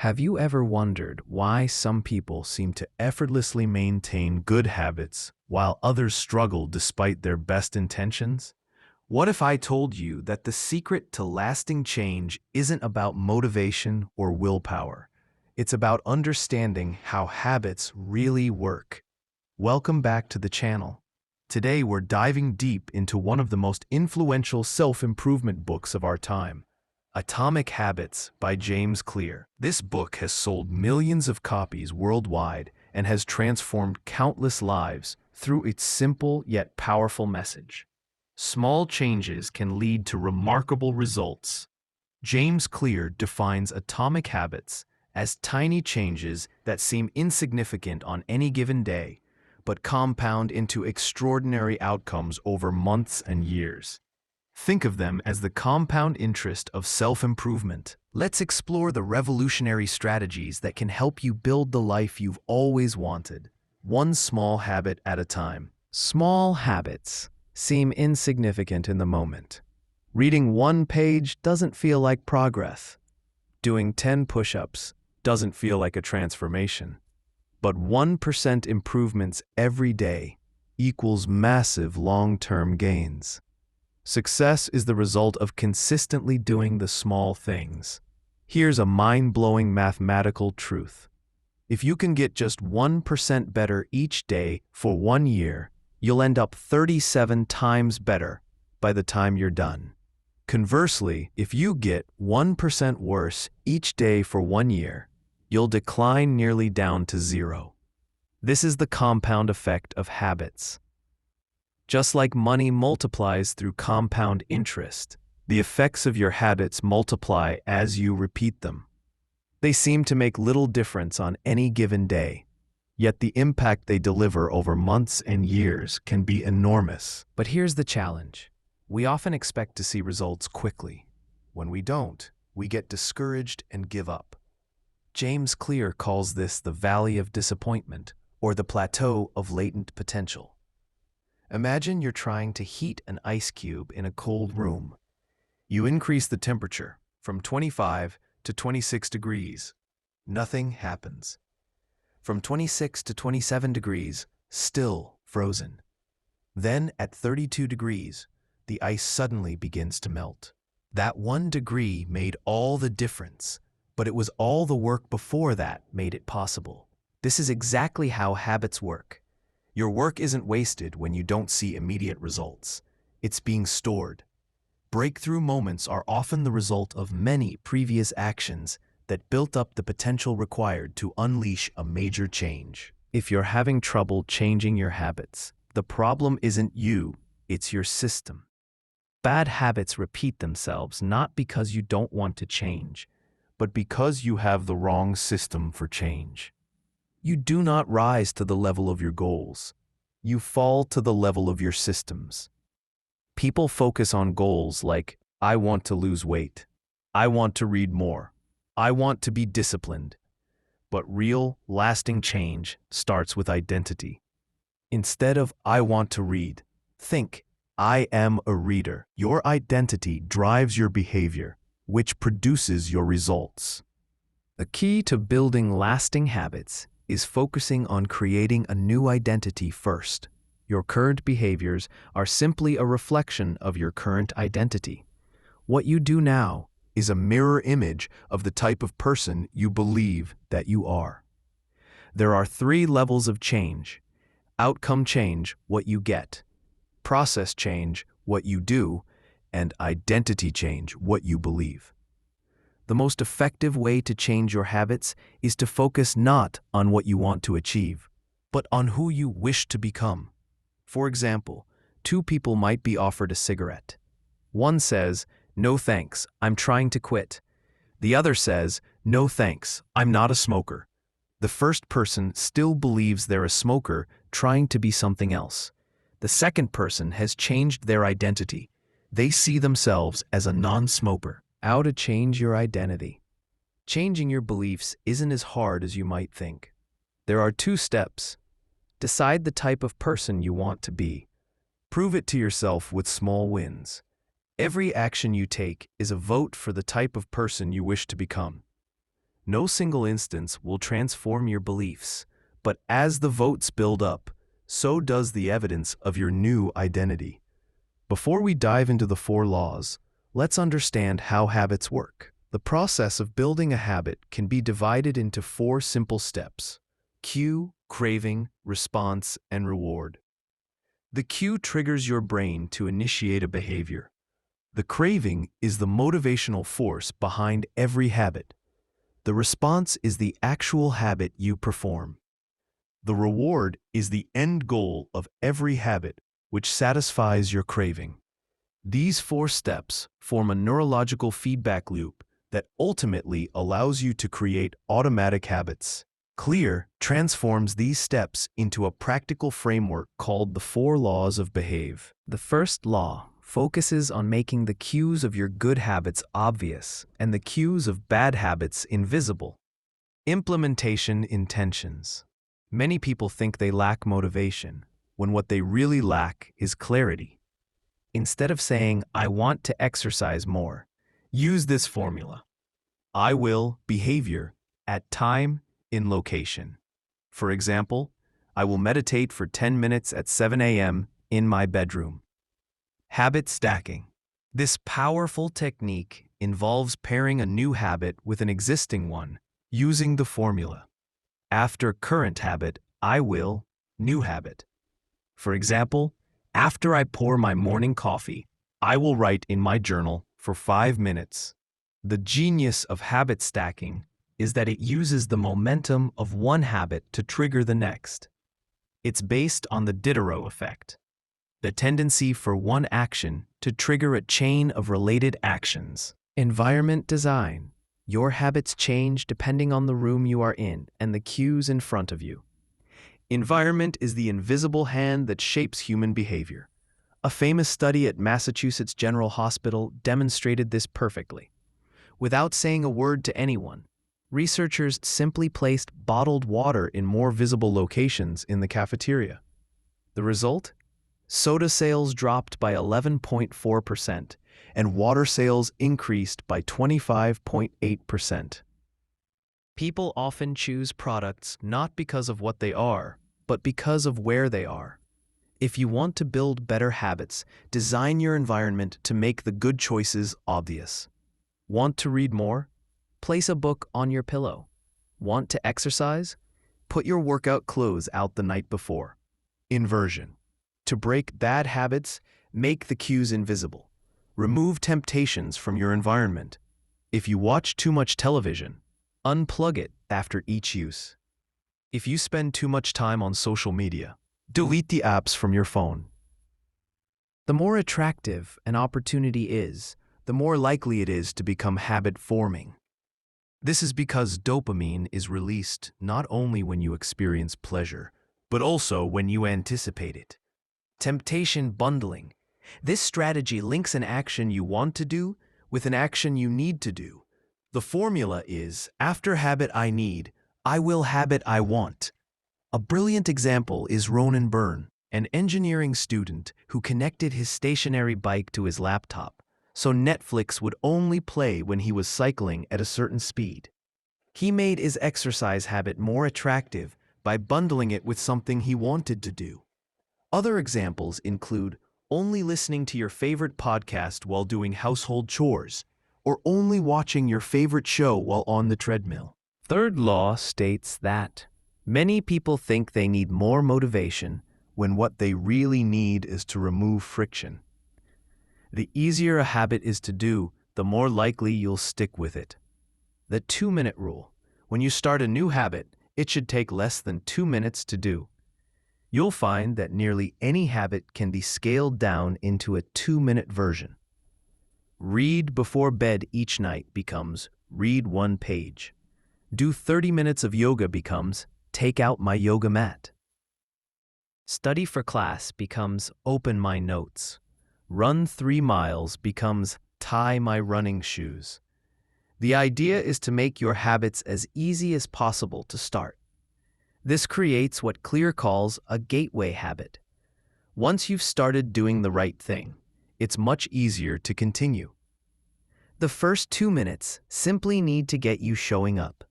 Have you ever wondered why some people seem to effortlessly maintain good habits while others struggle despite their best intentions? What if I told you that the secret to lasting change isn't about motivation or willpower? It's about understanding how habits really work. Welcome back to the channel. Today we're diving deep into one of the most influential self-improvement books of our time, Atomic Habits by James Clear. This book has sold millions of copies worldwide and has transformed countless lives through its simple yet powerful message. Small changes can lead to remarkable results. James Clear defines atomic habits as tiny changes that seem insignificant on any given day, but compound into extraordinary outcomes over months and years. Think of them as the compound interest of self-improvement. Let's explore the revolutionary strategies that can help you build the life you've always wanted, one small habit at a time. Small habits seem insignificant in the moment. Reading one page doesn't feel like progress. Doing 10 push-ups doesn't feel like a transformation. But 1% improvements every day equals massive long-term gains. Success is the result of consistently doing the small things. Here's a mind-blowing mathematical truth. If you can get just 1% better each day for 1 year, you'll end up 37 times better by the time you're done. Conversely, if you get 1% worse each day for 1 year, you'll decline nearly down to zero. This is the compound effect of habits. Just like money multiplies through compound interest, the effects of your habits multiply as you repeat them. They seem to make little difference on any given day, yet the impact they deliver over months and years can be enormous. But here's the challenge. We often expect to see results quickly. When we don't, we get discouraged and give up. James Clear calls this the valley of disappointment, or the plateau of latent potential. Imagine you're trying to heat an ice cube in a cold room. You increase the temperature from 25 to 26 degrees. Nothing happens. From 26 to 27 degrees, still frozen. Then at 32 degrees, the ice suddenly begins to melt. That 1 degree made all the difference, but it was all the work before that made it possible. This is exactly how habits work. Your work isn't wasted when you don't see immediate results. It's being stored. Breakthrough moments are often the result of many previous actions that built up the potential required to unleash a major change. If you're having trouble changing your habits, the problem isn't you, it's your system. Bad habits repeat themselves not because you don't want to change, but because you have the wrong system for change. You do not rise to the level of your goals. You fall to the level of your systems. People focus on goals like, I want to lose weight. I want to read more. I want to be disciplined. But real, lasting change starts with identity. Instead of, I want to read, think, I am a reader. Your identity drives your behavior, which produces your results. The key to building lasting habits is focusing on creating a new identity first. Your current behaviors are simply a reflection of your current identity. What you do now is a mirror image of the type of person you believe that you are. There are 3 levels of change: outcome change, what you get; process change, what you do; and identity change, what you believe. The most effective way to change your habits is to focus not on what you want to achieve, but on who you wish to become. For example, 2 people might be offered a cigarette. One says, no thanks, I'm trying to quit. The other says, no thanks, I'm not a smoker. The first person still believes they're a smoker trying to be something else. The second person has changed their identity. They see themselves as a non-smoker. How to change your identity. Changing your beliefs isn't as hard as you might think. There are 2 steps. Decide the type of person you want to be. Prove it to yourself with small wins. Every action you take is a vote for the type of person you wish to become. No single instance will transform your beliefs, but as the votes build up, so does the evidence of your new identity. Before we dive into the 4 laws, let's understand how habits work. The process of building a habit can be divided into 4 simple steps: cue, craving, response, and reward. The cue triggers your brain to initiate a behavior. The craving is the motivational force behind every habit. The response is the actual habit you perform. The reward is the end goal of every habit, which satisfies your craving. These 4 steps form a neurological feedback loop that ultimately allows you to create automatic habits. Clear transforms these steps into a practical framework called the 4 laws of behave. The first law focuses on making the cues of your good habits obvious and the cues of bad habits invisible. Implementation intentions. Many people think they lack motivation, when what they really lack is clarity. Instead of saying, "I want to exercise more," use this formula. I will behavior at time in location. For example, I will meditate for 10 minutes at 7 a.m. in my bedroom. Habit stacking. This powerful technique involves pairing a new habit with an existing one using the formula. After current habit, I will new habit. For example, after I pour my morning coffee, I will write in my journal for 5 minutes. The genius of habit stacking is that it uses the momentum of one habit to trigger the next. It's based on the Diderot effect, the tendency for one action to trigger a chain of related actions. Environment design. Your habits change depending on the room you are in and the cues in front of you. Environment is the invisible hand that shapes human behavior. A famous study at Massachusetts General Hospital demonstrated this perfectly. Without saying a word to anyone, researchers simply placed bottled water in more visible locations in the cafeteria. The result? Soda sales dropped by 11.4%, and water sales increased by 25.8%. People often choose products not because of what they are, but because of where they are. If you want to build better habits, design your environment to make the good choices obvious. Want to read more? Place a book on your pillow. Want to exercise? Put your workout clothes out the night before. Inversion. To break bad habits, make the cues invisible. Remove temptations from your environment. If you watch too much television, unplug it after each use. If you spend too much time on social media, delete the apps from your phone. The more attractive an opportunity is, the more likely it is to become habit-forming. This is because dopamine is released not only when you experience pleasure, but also when you anticipate it. Temptation bundling. This strategy links an action you want to do with an action you need to do. The formula is, after habit I need, I will habit I want. A brilliant example is Ronan Byrne, an engineering student who connected his stationary bike to his laptop, so Netflix would only play when he was cycling at a certain speed. He made his exercise habit more attractive by bundling it with something he wanted to do. Other examples include only listening to your favorite podcast while doing household chores, or only watching your favorite show while on the treadmill. Third law states that many people think they need more motivation when what they really need is to remove friction. The easier a habit is to do, the more likely you'll stick with it. The 2-minute rule. When you start a new habit, it should take less than 2 minutes to do. You'll find that nearly any habit can be scaled down into a 2-minute version. Read before bed each night becomes read 1 page. Do 30 minutes of yoga becomes take out my yoga mat. Study for class becomes open my notes. Run 3 miles becomes tie my running shoes. The idea is to make your habits as easy as possible to start. This creates what Clear calls a gateway habit. Once you've started doing the right thing, it's much easier to continue. The first 2 minutes simply need to get you showing up.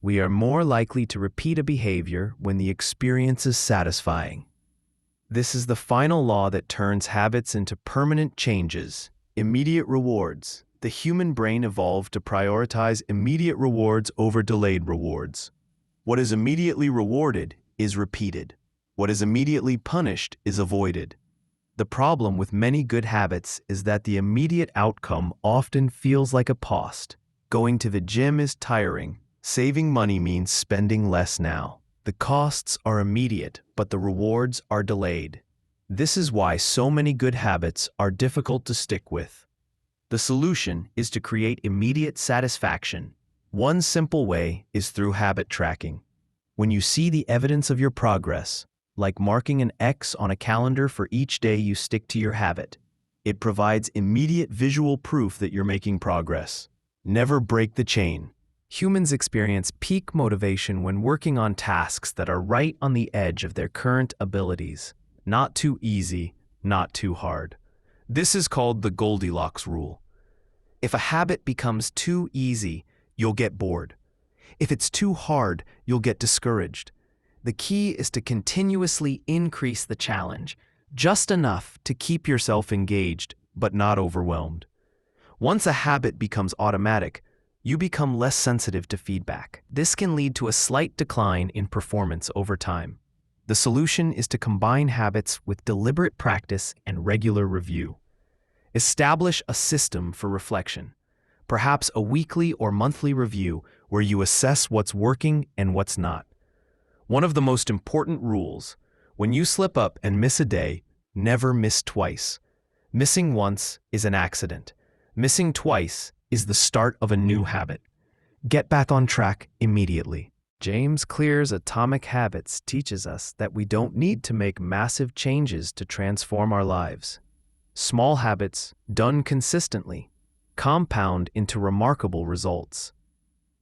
We are more likely to repeat a behavior when the experience is satisfying. This is the final law that turns habits into permanent changes. Immediate rewards. The human brain evolved to prioritize immediate rewards over delayed rewards. What is immediately rewarded is repeated. What is immediately punished is avoided. The problem with many good habits is that the immediate outcome often feels like a cost. Going to the gym is tiring. Saving money means spending less now. The costs are immediate, but the rewards are delayed. This is why so many good habits are difficult to stick with. The solution is to create immediate satisfaction. One simple way is through habit tracking. When you see the evidence of your progress, like marking an X on a calendar for each day you stick to your habit, it provides immediate visual proof that you're making progress. Never break the chain. Humans experience peak motivation when working on tasks that are right on the edge of their current abilities. Not too easy, not too hard. This is called the Goldilocks rule. If a habit becomes too easy, you'll get bored. If it's too hard, you'll get discouraged. The key is to continuously increase the challenge, just enough to keep yourself engaged, but not overwhelmed. Once a habit becomes automatic, you become less sensitive to feedback. This can lead to a slight decline in performance over time. The solution is to combine habits with deliberate practice and regular review. Establish a system for reflection, perhaps a weekly or monthly review where you assess what's working and what's not. One of the most important rules: when you slip up and miss a day, never miss twice. Missing once is an accident. Missing twice is the start of a new habit. Get back on track immediately. James Clear's Atomic Habits teaches us that we don't need to make massive changes to transform our lives. Small habits, done consistently, compound into remarkable results.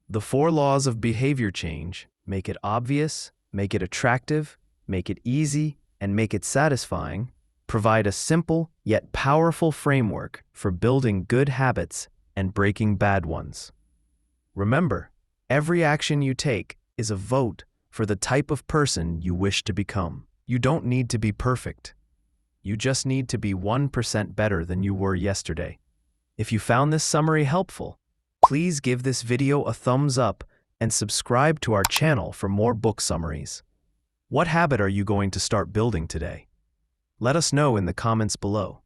The 4 laws of behavior change: make it obvious, make it attractive, make it easy, and make it satisfying, provide a simple yet powerful framework for building good habits and breaking bad ones. Remember, every action you take is a vote for the type of person you wish to become. You don't need to be perfect. You just need to be 1% better than you were yesterday. If you found this summary helpful, please give this video a thumbs up and subscribe to our channel for more book summaries. What habit are you going to start building today? Let us know in the comments below.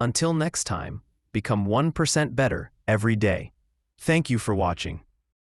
Until next time, become 1% better every day. Thank you for watching.